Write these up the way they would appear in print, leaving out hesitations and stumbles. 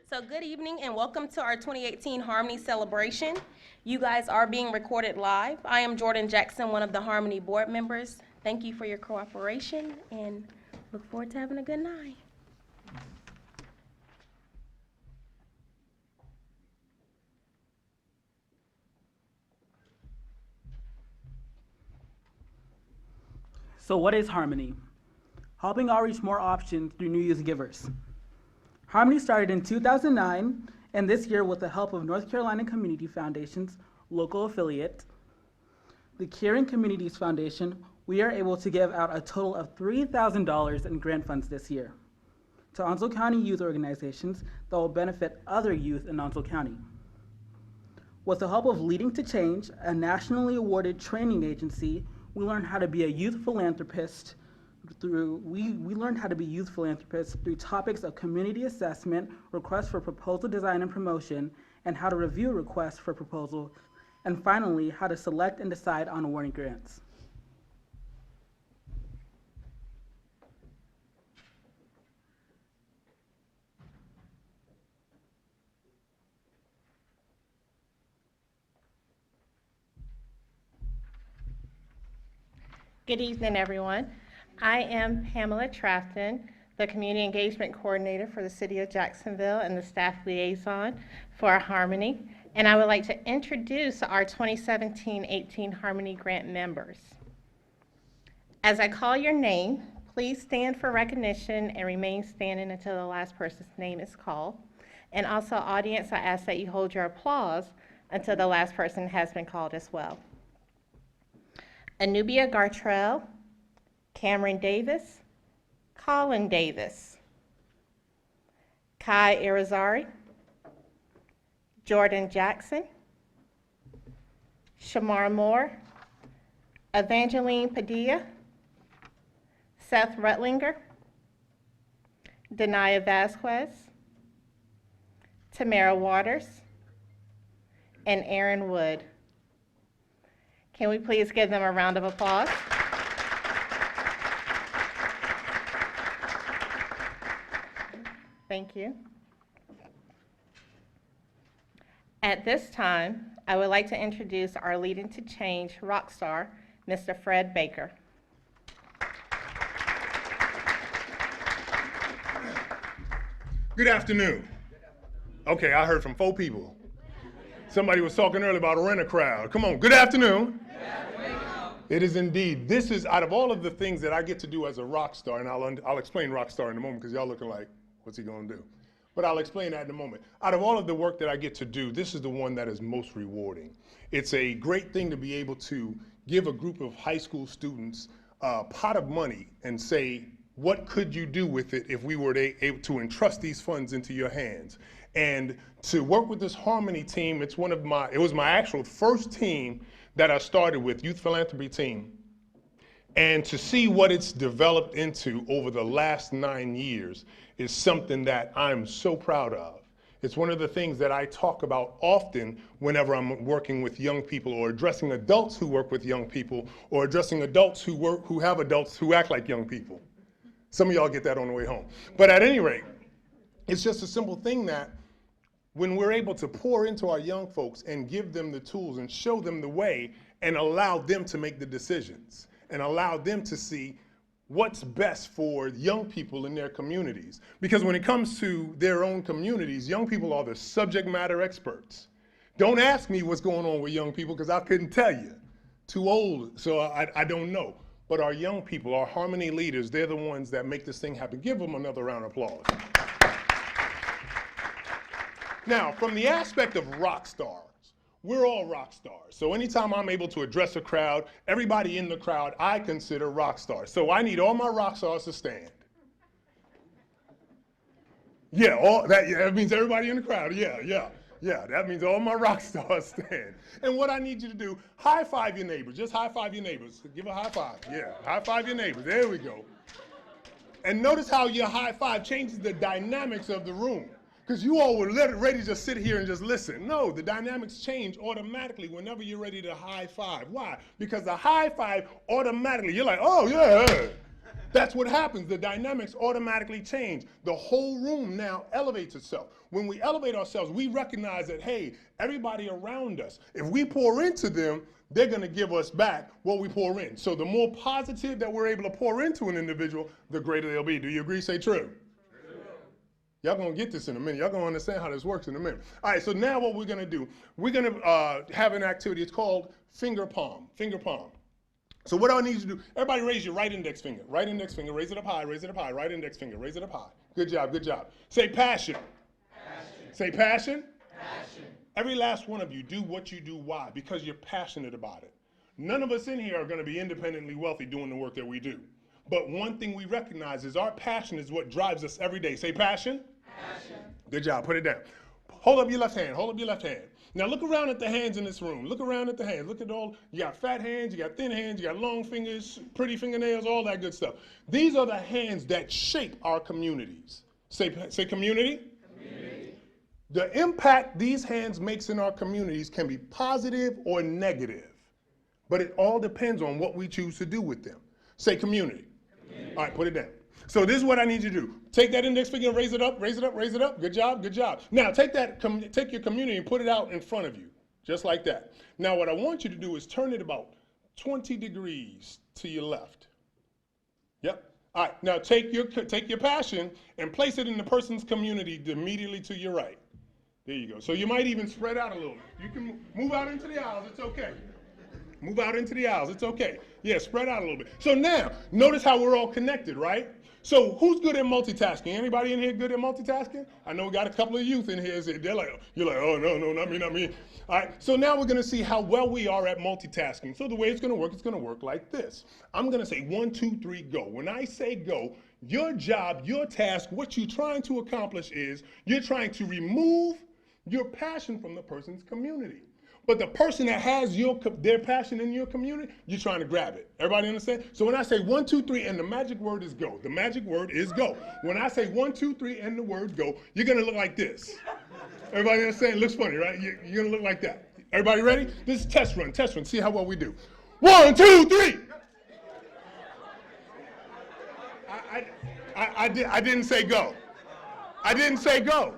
So good evening and welcome to our 2018 Harmony Celebration. You guys are being recorded live. I am Jordan Jackson, one of the Harmony board members. Thank you for your cooperation and look forward to having a good night. So what is Harmony? Helping all reach more options through new youth givers. Harmony started in 2009, and this year with the help of North Carolina Community Foundation's local affiliate, the Caring Communities Foundation, we are able to give out a total of $3,000 in grant funds this year to Onslow County youth organizations that will benefit other youth in Onslow County. With the help of Leading to Change, a nationally awarded training agency, we learned how to be a youth philanthropist through topics of community assessment, requests for proposal design and promotion, and how to review requests for proposal, and finally, how to select and decide on awarding grants. Good evening, everyone. I am Pamela Trafton, the Community Engagement Coordinator for the City of Jacksonville and the Staff Liaison for Harmony, and I would like to introduce our 2017-18 Harmony Grant members. As I call your name, please stand for recognition and remain standing until the last person's name is called. And also, audience, I ask that you hold your applause until the last person has been called as well. Anubia Gartrell, Cameron Davis, Colin Davis, Kai Irizarry, Jordan Jackson, Shamar Moore, Avangelyne Padilla, Seth Rutlinger, Denaya Vasquez, Tamara Waters, and Aaron Wood. Can we please give them a round of applause? Thank you. At this time, I would like to introduce our Leading to Change rock star, Mr. Fred Baker. Good afternoon. Okay, I heard from 4 people. Somebody was talking earlier about a rent-a-crowd. Come on, good afternoon. It is indeed. This is, out of all of the things that I get to do as a rock star, and I'll explain rock star in a moment because y'all looking like, what's he gonna do? But I'll explain that in a moment. Out of all of the work that I get to do, this is the one that is most rewarding. It's a great thing to be able to give a group of high school students a pot of money and say, what could you do with it if we were able to entrust these funds into your hands? And to work with this Harmony team, it was my actual first team that I started with, youth philanthropy team. And to see what it's developed into over the last 9 years is something that I'm so proud of. It's one of the things that I talk about often whenever I'm working with young people or addressing adults who work with young people or addressing adults who have adults who act like young people. Some of y'all get that on the way home. But at any rate, it's just a simple thing that when we're able to pour into our young folks and give them the tools and show them the way and allow them to make the decisions and allow them to see what's best for young people in their communities. Because when it comes to their own communities, young people are the subject matter experts. Don't ask me what's going on with young people because I couldn't tell you. Too old, so I don't know. But our young people, our Harmony leaders, they're the ones that make this thing happen. Give them another round of applause. Now, from the aspect of rock stars, we're all rock stars. So anytime I'm able to address a crowd, everybody in the crowd, I consider rock stars. So I need all my rock stars to stand. Yeah, that means everybody in the crowd. Yeah, that means all my rock stars stand. And what I need you to do, high five your neighbors. Just high five your neighbors. Give a high five. Yeah, high five your neighbors. There we go. And notice how your high five changes the dynamics of the room. Because you all were ready to just sit here and just listen. No, the dynamics change automatically whenever you're ready to high five. Why? Because the high five automatically, you're like, oh yeah, That's what happens. The dynamics automatically change. The whole room now elevates itself. When we elevate ourselves, we recognize that, hey, everybody around us, if we pour into them, they're going to give us back what we pour in. So the more positive that we're able to pour into an individual, the greater they'll be. Do you agree? Say true. Y'all going to get this in a minute. Y'all going to understand how this works in a minute. All right, so now what we're going to do, we're going to have an activity. It's called finger palm, finger palm. So what I need you to do, everybody raise your right index finger, raise it up high, right index finger, raise it up high. Good job, good job. Say passion. Passion. Say passion. Passion. Every last one of you, do what you do. Why? Because you're passionate about it. None of us in here are going to be independently wealthy doing the work that we do. But one thing we recognize is our passion is what drives us every day. Say passion. Passion. Good job, put it down. Hold up your left hand, hold up your left hand. Now look around at the hands in this room. Look around at the hands. Look at all, you got fat hands, you got thin hands, you got long fingers, pretty fingernails, all that good stuff. These are the hands that shape our communities. Say community. Community. The impact these hands makes in our communities can be positive or negative, but it all depends on what we choose to do with them. Say community. Community. All right, put it down. So this is what I need you to do. Take that index finger and raise it up, raise it up, raise it up. Good job, good job. Now take your community and put it out in front of you, just like that. Now what I want you to do is turn it about 20 degrees to your left. Yep. All right, now take your passion and place it in the person's community immediately to your right. There you go. So you might even spread out a little. You can move out into the aisles, it's okay. Move out into the aisles, it's okay. Yeah, spread out a little bit. So now, notice how we're all connected, right? So who's good at multitasking? Anybody in here good at multitasking? I know we got a couple of youth in here. They're like, you're like, oh, no, not me, not me. All right, so now we're going to see how well we are at multitasking. So the way it's going to work like this. I'm going to say 1, 2, 3, go. When I say go, your job, your task, what you're trying to accomplish is you're trying to remove your passion from the person's community. But the person that has their passion in your community, you're trying to grab it. Everybody understand? So when I say 1, 2, 3, and the magic word is go, the magic word is go. When I say 1, 2, 3, and the word go, you're going to look like this. Everybody understand? It looks funny, right? You're going to look like that. Everybody ready? This is test run. See how well we do. 1, 2, 3. I didn't say go. I didn't say go.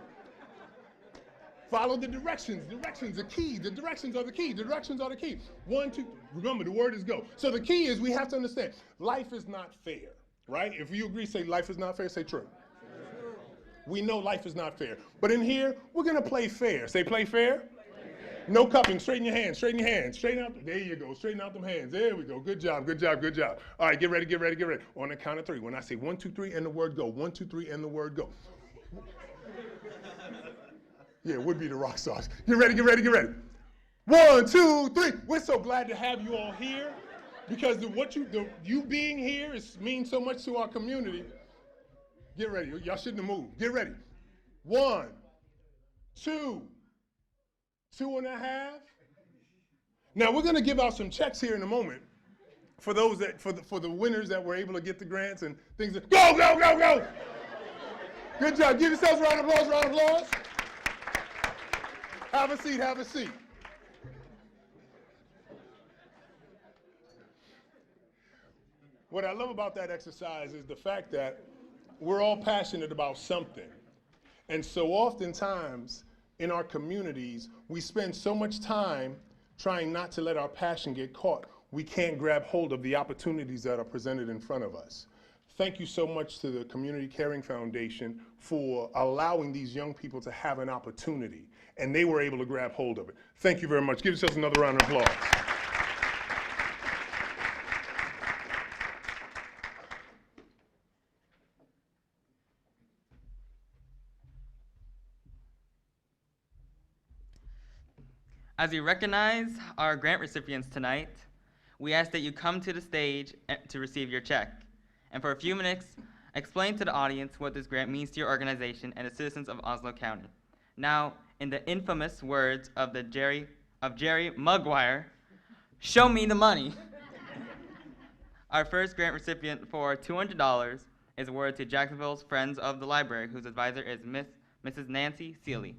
Follow the directions. Directions are key. The directions are the key. The directions are the key. 1, 2, remember the word is go. So the key is we have to understand life is not fair, right? If you agree, say life is not fair, say true. We know life is not fair. But in here, we're going to play fair. Say play fair. No cupping. Straighten your hands. Straighten your hands. Straighten out. There you go. Straighten out them hands. There we go. Good job. Good job. Good job. All right, get ready. Get ready. Get ready. On the count of 3. When I say 1, 2, 3, and the word go. 1, 2, 3, and the word go. Yeah, it would be the rock stars. Get ready, get ready, get ready. 1, 2, 3. We're so glad to have you all here because you being here means so much to our community. Get ready. Y'all shouldn't have moved. Get ready. 1, 2, 2.5. Now we're going to give out some checks here in a moment for those for the winners that were able to get the grants and things. Go, go, go, go. Good job. Give yourselves a round of applause. Round of applause. Have a seat, have a seat. What I love about that exercise is the fact that we're all passionate about something. And so oftentimes in our communities, we spend so much time trying not to let our passion get caught. We can't grab hold of the opportunities that are presented in front of us. Thank you so much to the Community Caring Foundation for allowing these young people to have an opportunity, and they were able to grab hold of it. Thank you very much. Give yourselves another round of applause. As we recognize our grant recipients tonight, we ask that you come to the stage to receive your check. And for a few minutes, explain to the audience what this grant means to your organization and the citizens of Oslo County. Now, in the infamous words of Jerry Maguire, show me the money. Our first grant recipient for $200 is awarded to Jacksonville's Friends of the Library, whose advisor is Mrs. Nancy Seeley.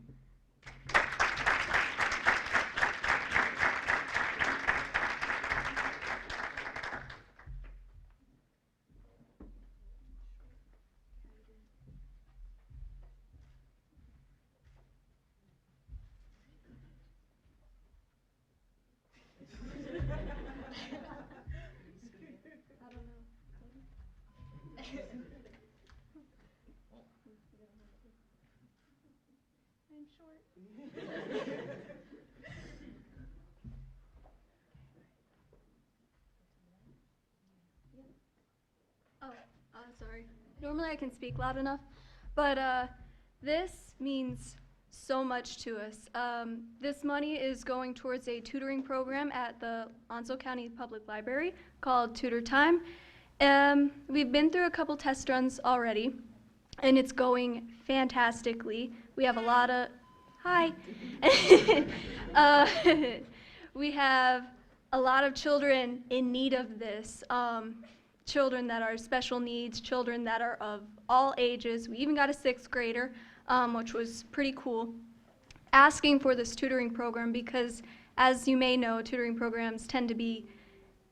Sorry. Normally I can speak loud enough, but this means so much to us. This money is going towards a tutoring program at the Onslow County Public Library called Tutor Time. We've been through a couple test runs already, and it's going fantastically. We have a lot of, hi. We have a lot of children in need of this. Children that are special needs, children that are of all ages. We even got a 6th grader, which was pretty cool, asking for this tutoring program because, as you may know, tutoring programs tend to be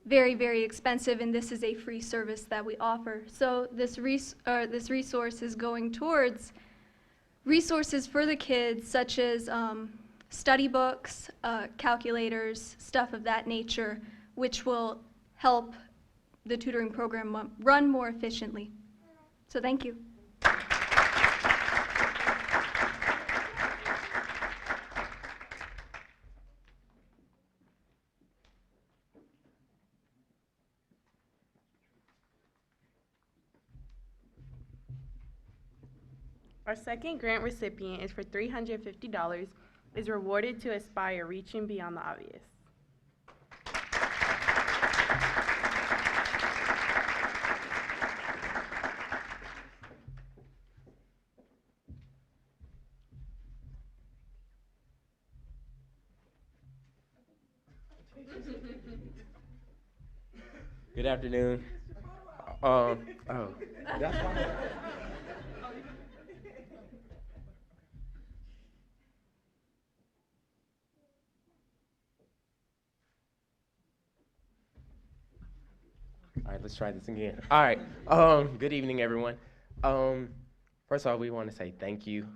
very, very expensive, and this is a free service that we offer. So this resource is going towards resources for the kids, such as study books, calculators, stuff of that nature, which will help the tutoring program run more efficiently. So thank you. Our second grant recipient is for $350, is rewarded to aspire, reaching beyond the obvious. Good afternoon. That's fine. All right, let's try this again. All right, good evening, everyone. First of all, we want to say thank you.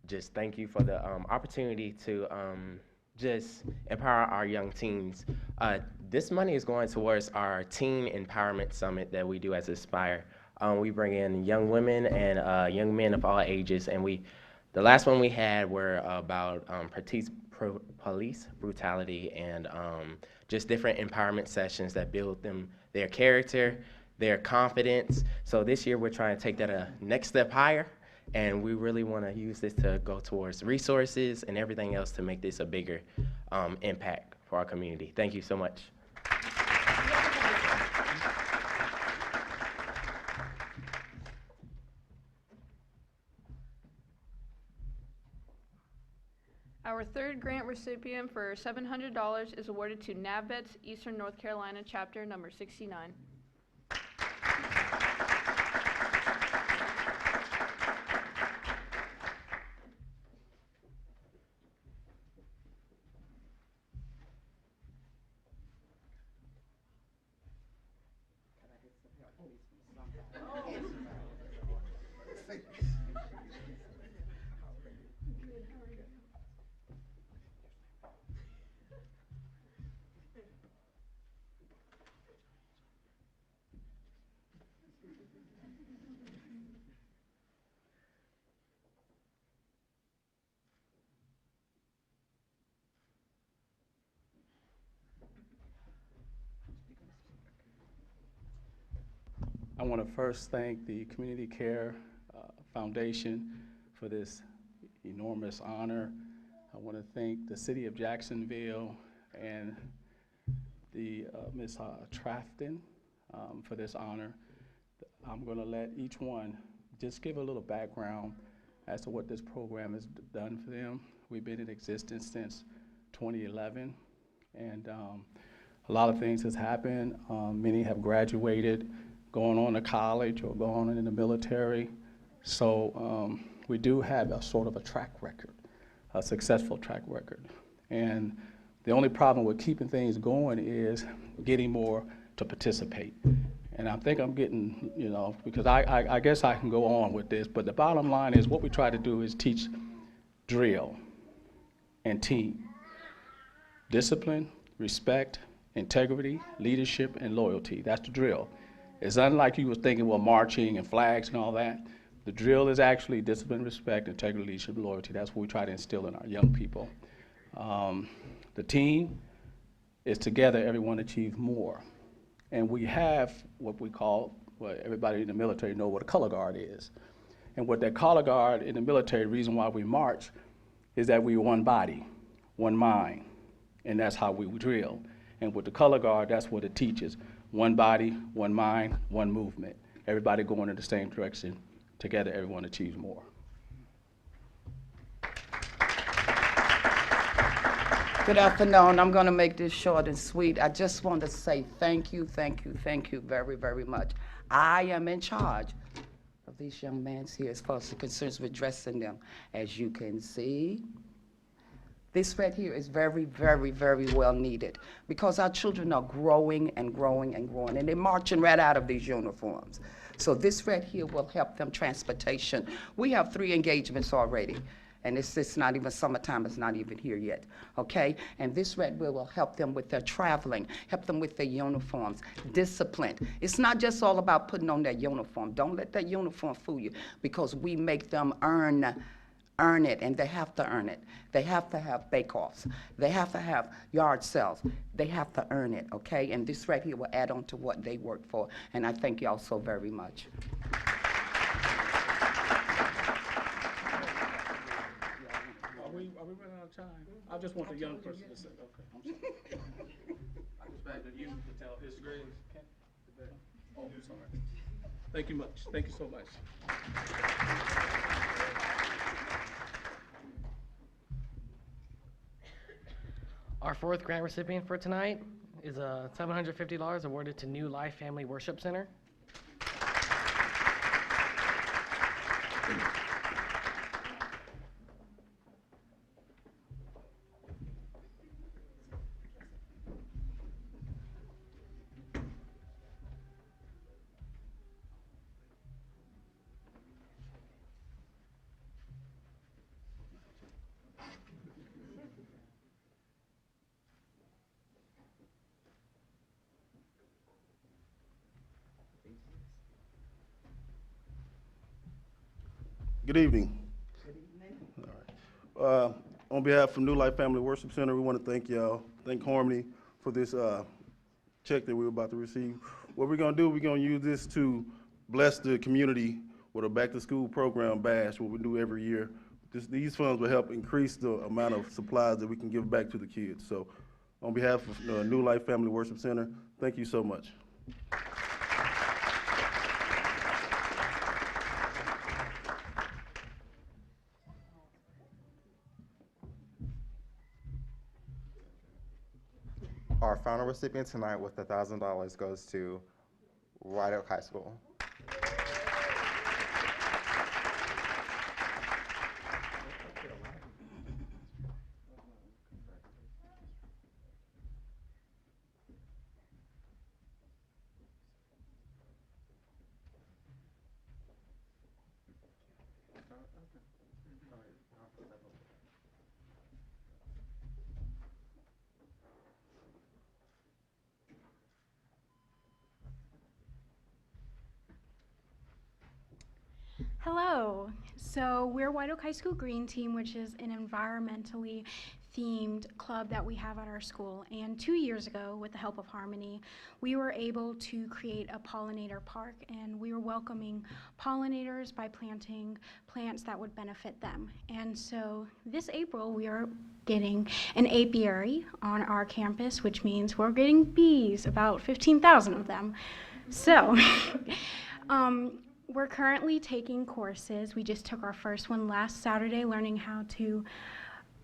Just thank you for the opportunity to just empower our young teens. This money is going towards our Teen Empowerment Summit that we do as Aspire. We bring in young women and young men of all ages, and the last one we had were about police brutality and just different empowerment sessions that build their character, their confidence. So this year we're trying to take that a next step higher, and we really want to use this to go towards resources and everything else to make this a bigger impact for our community. Thank you so much. Our third grant recipient for $700 is awarded to NABVETS Eastern North Carolina Chapter number 69. I want to first thank the Community Care Foundation for this enormous honor. I want to thank the City of Jacksonville and the Ms. Trafton for this honor. I'm going to let each one just give a little background as to what this program has done for them. We've been in existence since 2011, and a lot of things has happened. Many have graduated, going on to college or going on in the military. So we do have a sort of a track record, a successful track record. And the only problem with keeping things going is getting more to participate. And I think I'm getting, because I guess I can go on with this, but the bottom line is what we try to do is teach drill and team, discipline, respect, integrity, leadership, and loyalty. That's the drill. It's unlike you was thinking, well, marching and flags and all that. The drill is actually discipline, respect, integrity, leadership, and loyalty. That's what we try to instill in our young people. The team is together, everyone achieves more. And we have what we call, well, everybody in the military know what a color guard is. And what that color guard in the military, reason why we march, is that we're one body, one mind, and that's how we drill. And with the color guard, that's what it teaches. One body, one mind, one movement. Everybody going in the same direction. Together, everyone achieves more. Good afternoon. I'm going to make this short and sweet. I just want to say thank you very, very much. I am in charge of these young men here as far as the concerns with dressing them. As you can see, this right here is very, very, very well needed because our children are growing and growing and growing, and they're marching right out of these uniforms. So this right here will help them transportation. We have 3 engagements already. And it's not even summertime, it's not even here yet, okay? And this red will help them with their traveling, help them with their uniforms, discipline. It's not just all about putting on that uniform. Don't let that uniform fool you because we make them earn it, and they have to earn it. They have to have bake-offs. They have to have yard sales. They have to earn it, okay? And this right here will add on to what they work for, and I thank you all so very much. Are we running out of time? I just want the young person to say, okay, I'm sorry. I just back to you to tell his grades. Oh, I'm sorry. Thank you much. Thank you so much. Our 4th grant recipient for tonight is $750 awarded to New Life Family Worship Center. Good evening. All right. On behalf of New Life Family Worship Center, we want to thank y'all, thank Harmony for this check that we're about to receive. What we're going to do, we're going to use this to bless the community with a back-to-school program bash, what we do every year. These funds will help increase the amount of supplies that we can give back to the kids. So on behalf of New Life Family Worship Center, thank you so much. Our final recipient tonight with $1,000 goes to White Oak High School. Hello. So we're White Oak High School Green Team, which is an environmentally themed club that we have at our school. And 2 years ago, with the help of Harmony, we were able to create a pollinator park, and we were welcoming pollinators by planting plants that would benefit them. And so this April, we are getting an apiary on our campus, which means we're getting bees, about 15,000 of them. So we're currently taking courses. We just took our first one last Saturday, learning how to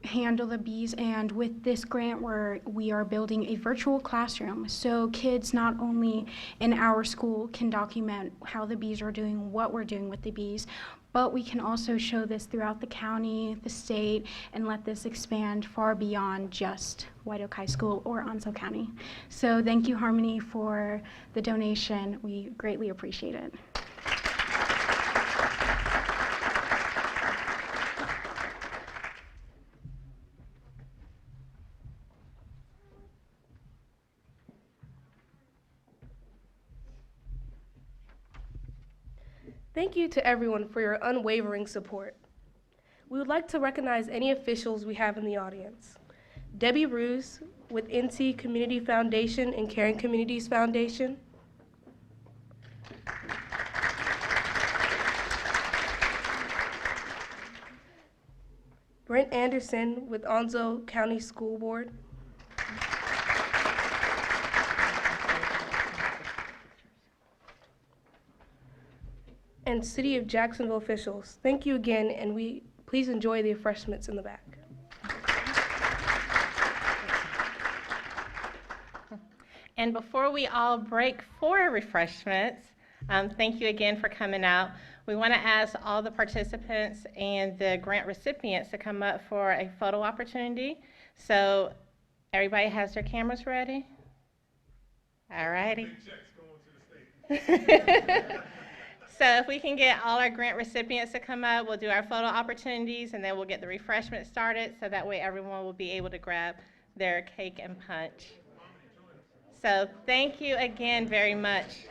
handle the bees, and with this grant we are building a virtual classroom so kids not only in our school can document how the bees are doing, what we're doing with the bees, but we can also show this throughout the county, the state, and let this expand far beyond just White Oak High School or Onslow County. So thank you, Harmony, for the donation. We greatly appreciate it. Thank you to everyone for your unwavering support. We would like to recognize any officials we have in the audience. Debbie Roos with NC Community Foundation and Caring Communities Foundation. Brent Anderson with Onzo County School Board. And City of Jacksonville officials, thank you again, and please enjoy the refreshments in the back. And before we all break for refreshments, thank you again for coming out. We want to ask all the participants and the grant recipients to come up for a photo opportunity. So everybody has their cameras ready? All righty. So if we can get all our grant recipients to come up, we'll do our photo opportunities, and then we'll get the refreshments started, so that way everyone will be able to grab their cake and punch. So thank you again very much.